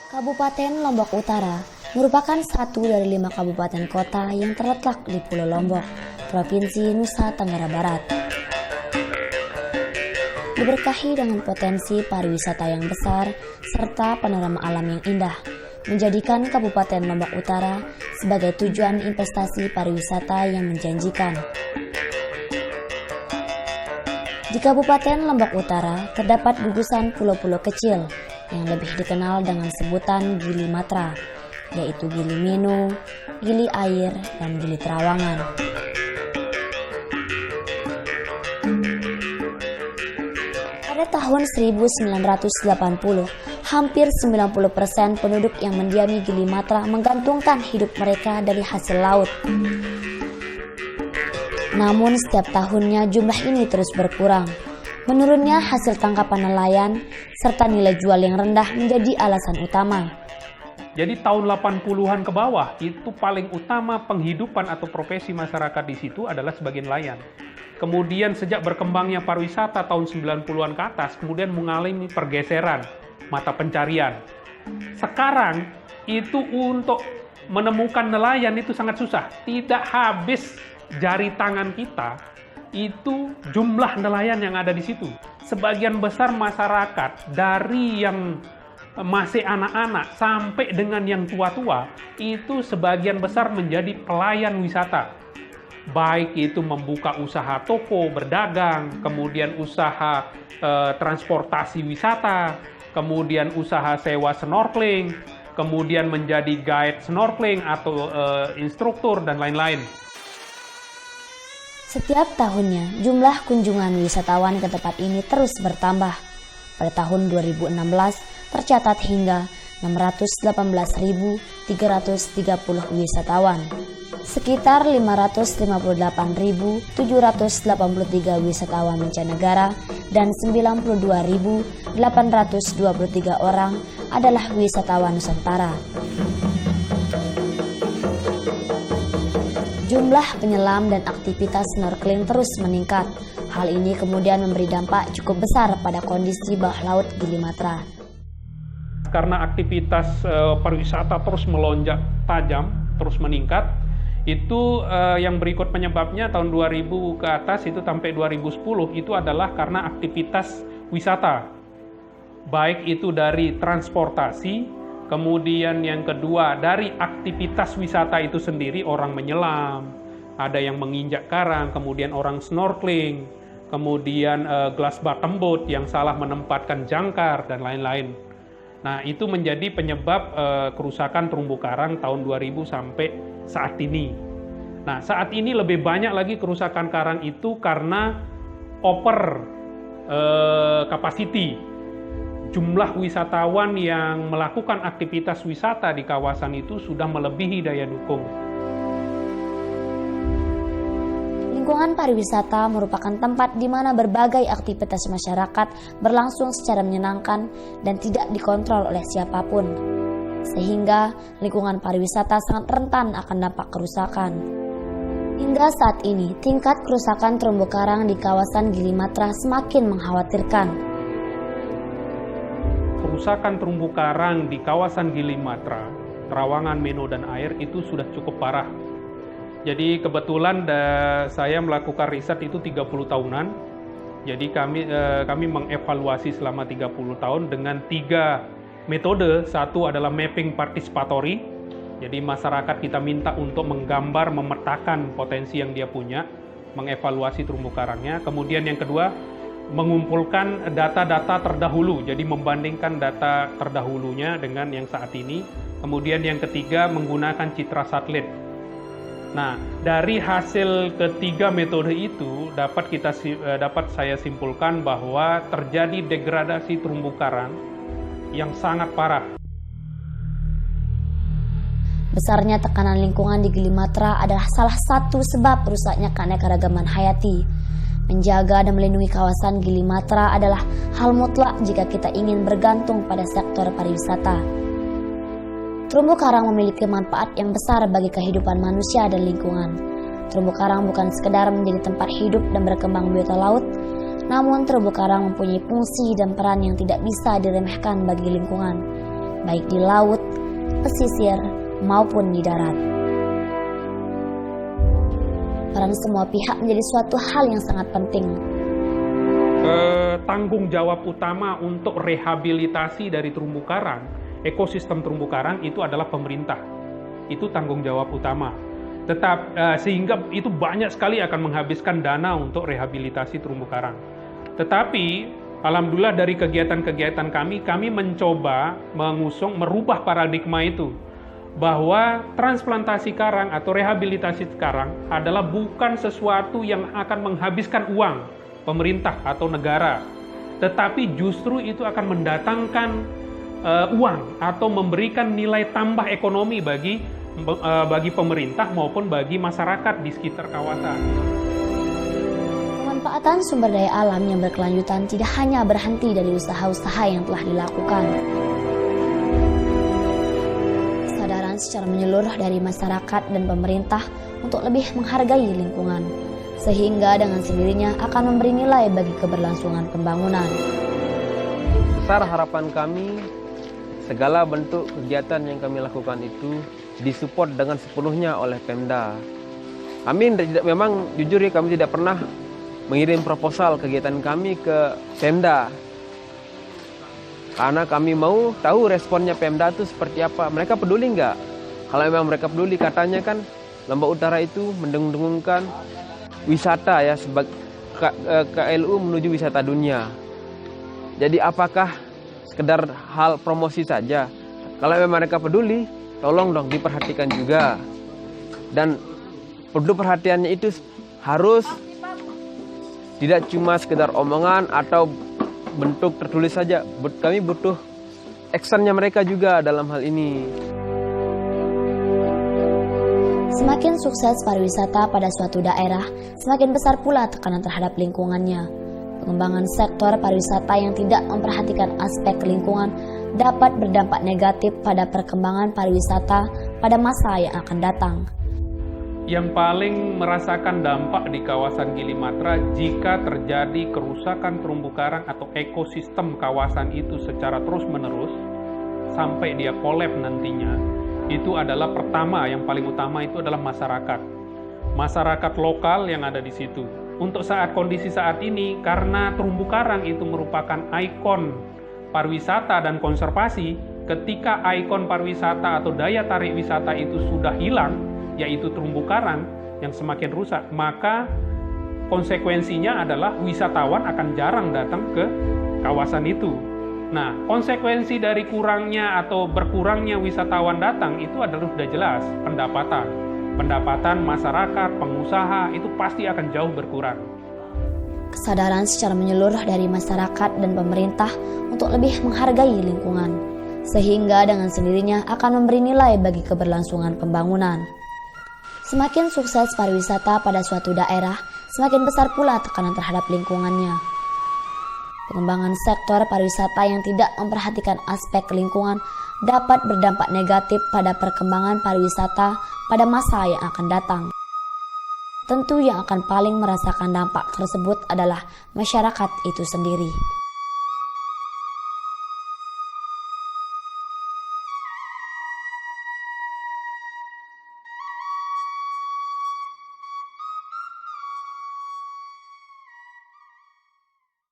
Kabupaten Lombok Utara merupakan satu dari 5 kabupaten kota yang terletak di Pulau Lombok, Provinsi Nusa Tenggara Barat. Diberkahi dengan potensi pariwisata yang besar serta panorama alam yang indah, menjadikan Kabupaten Lombok Utara sebagai tujuan investasi pariwisata yang menjanjikan. Di Kabupaten Lombok Utara terdapat gugusan pulau-pulau kecil yang lebih dikenal dengan sebutan Gili Matra, yaitu Gili Minu, Gili Air, dan Gili Trawangan. Pada tahun 1980, hampir 90% penduduk yang mendiami Gili Matra menggantungkan hidup mereka dari hasil laut. Namun setiap tahunnya jumlah ini terus berkurang. Menurunnya hasil tangkapan nelayan serta nilai jual yang rendah menjadi alasan utama. Jadi tahun 80-an ke bawah itu paling utama penghidupan atau profesi masyarakat di situ adalah sebagai nelayan. Kemudian sejak berkembangnya pariwisata tahun 90-an ke atas, kemudian mengalami pergeseran mata pencarian. Sekarang itu untuk menemukan nelayan itu sangat susah. Tidak habis jari tangan kita itu jumlah nelayan yang ada di situ. Sebagian besar masyarakat dari yang masih anak-anak sampai dengan yang tua-tua itu sebagian besar menjadi pelayan wisata. Baik itu membuka usaha toko, berdagang, kemudian usaha transportasi wisata, kemudian usaha sewa snorkeling, kemudian menjadi guide snorkeling atau instruktur dan lain-lain. Setiap tahunnya, jumlah kunjungan wisatawan ke tempat ini terus bertambah. Pada tahun 2016, tercatat hingga 618.330 wisatawan. Sekitar 558.783 wisatawan mancanegara dan 92.823 orang adalah wisatawan Nusantara. Jumlah penyelam dan aktivitas snorkeling terus meningkat. Hal ini kemudian memberi dampak cukup besar pada kondisi bawah laut Gili Matra. Karena aktivitas pariwisata terus melonjak tajam, terus meningkat, itu yang berikut penyebabnya tahun 2000 ke atas itu sampai 2010 itu adalah karena aktivitas wisata. Baik itu dari transportasi, kemudian yang kedua dari aktivitas wisata itu sendiri, orang menyelam, ada yang menginjak karang, kemudian orang snorkeling, kemudian glass bottom boat yang salah menempatkan jangkar dan lain-lain. Nah, itu menjadi penyebab kerusakan terumbu karang tahun 2000 sampai saat ini. Nah, saat ini lebih banyak lagi kerusakan karang itu karena over capacity. Jumlah wisatawan yang melakukan aktivitas wisata di kawasan itu sudah melebihi daya dukung. Lingkungan pariwisata merupakan tempat di mana berbagai aktivitas masyarakat berlangsung secara menyenangkan dan tidak dikontrol oleh siapapun. Sehingga lingkungan pariwisata sangat rentan akan dampak kerusakan. Hingga saat ini, tingkat kerusakan terumbu karang di kawasan Gili Matra semakin mengkhawatirkan. Kerusakan terumbu karang di kawasan Gili Matra, Trawangan, Meno, dan Air itu sudah cukup parah. Jadi kebetulan saya melakukan riset itu 30 tahunan. Jadi kami mengevaluasi selama 30 tahun dengan 3 metode. Satu adalah mapping participatory. Jadi masyarakat kita minta untuk menggambar, memetakan potensi yang dia punya, mengevaluasi terumbu karangnya. Kemudian yang kedua, mengumpulkan data-data terdahulu. Jadi membandingkan data terdahulunya dengan yang saat ini. Kemudian yang ketiga, menggunakan citra satelit. Nah, dari hasil ketiga metode itu dapat saya simpulkan bahwa terjadi degradasi terumbu karang yang sangat parah. Besarnya tekanan lingkungan di Gili Matra adalah salah satu sebab rusaknya keanekaragaman hayati. Menjaga dan melindungi kawasan Gili Matra adalah hal mutlak jika kita ingin bergantung pada sektor pariwisata. Terumbu karang memiliki manfaat yang besar bagi kehidupan manusia dan lingkungan. Terumbu karang bukan sekedar menjadi tempat hidup dan berkembang biota laut, namun terumbu karang mempunyai fungsi dan peran yang tidak bisa diremehkan bagi lingkungan. baik di laut, pesisir, maupun di darat. Peran semua pihak menjadi suatu hal yang sangat penting. Tanggung jawab utama untuk rehabilitasi dari terumbu karang, ekosistem terumbu karang itu adalah pemerintah. Itu tanggung jawab utama. Sehingga itu banyak sekali akan menghabiskan dana untuk rehabilitasi terumbu karang. Tetapi alhamdulillah dari kegiatan-kegiatan kami mencoba merubah paradigma itu, bahwa transplantasi karang atau rehabilitasi karang adalah bukan sesuatu yang akan menghabiskan uang pemerintah atau negara, tetapi justru itu akan mendatangkan uang atau memberikan nilai tambah ekonomi bagi pemerintah maupun bagi masyarakat di sekitar kawasan. Pemanfaatan sumber daya alam yang berkelanjutan tidak hanya berhenti dari usaha-usaha yang telah dilakukan. Kesadaran secara menyeluruh dari masyarakat dan pemerintah untuk lebih menghargai lingkungan, sehingga dengan sendirinya akan memberi nilai bagi keberlangsungan pembangunan. Besar harapan kami, segala bentuk kegiatan yang kami lakukan itu disupport dengan sepenuhnya oleh Pemda. Kami memang jujur ya, kami tidak pernah mengirim proposal kegiatan kami ke Pemda, karena kami mau tahu responnya Pemda itu seperti apa. Mereka peduli nggak? Kalau memang mereka peduli, katanya kan Lombok Utara itu mendengung-dengungkan wisata ya, sebagai KLU menuju wisata dunia. Jadi apakah sekedar hal promosi saja? Kalau memang mereka peduli, tolong dong diperhatikan juga. Dan perlu perhatiannya itu harus tidak cuma sekedar omongan atau bentuk tertulis saja. Kami butuh actionnya mereka juga dalam hal ini. Semakin sukses pariwisata pada suatu daerah, semakin besar pula tekanan terhadap lingkungannya. Pengembangan sektor pariwisata yang tidak memperhatikan aspek lingkungan dapat berdampak negatif pada perkembangan pariwisata pada masa yang akan datang. Yang paling merasakan dampak di kawasan Gili Matra jika terjadi kerusakan terumbu karang atau ekosistem kawasan itu secara terus-menerus sampai dia kolap nantinya, itu adalah yang paling utama itu adalah masyarakat lokal yang ada di situ. Untuk kondisi saat ini, karena terumbu karang itu merupakan ikon pariwisata dan konservasi, ketika ikon pariwisata atau daya tarik wisata itu sudah hilang, yaitu terumbu karang yang semakin rusak, maka konsekuensinya adalah wisatawan akan jarang datang ke kawasan itu. Nah, konsekuensi dari kurangnya atau berkurangnya wisatawan datang itu adalah sudah jelas pendapatan masyarakat, pengusaha itu pasti akan jauh berkurang. Kesadaran secara menyeluruh dari masyarakat dan pemerintah untuk lebih menghargai lingkungan, sehingga dengan sendirinya akan memberi nilai bagi keberlangsungan pembangunan. Semakin sukses pariwisata pada suatu daerah, semakin besar pula tekanan terhadap lingkungannya. Pengembangan sektor pariwisata yang tidak memperhatikan aspek lingkungan dapat berdampak negatif pada perkembangan pariwisata pada masa yang akan datang. Tentu yang akan paling merasakan dampak tersebut adalah masyarakat itu sendiri.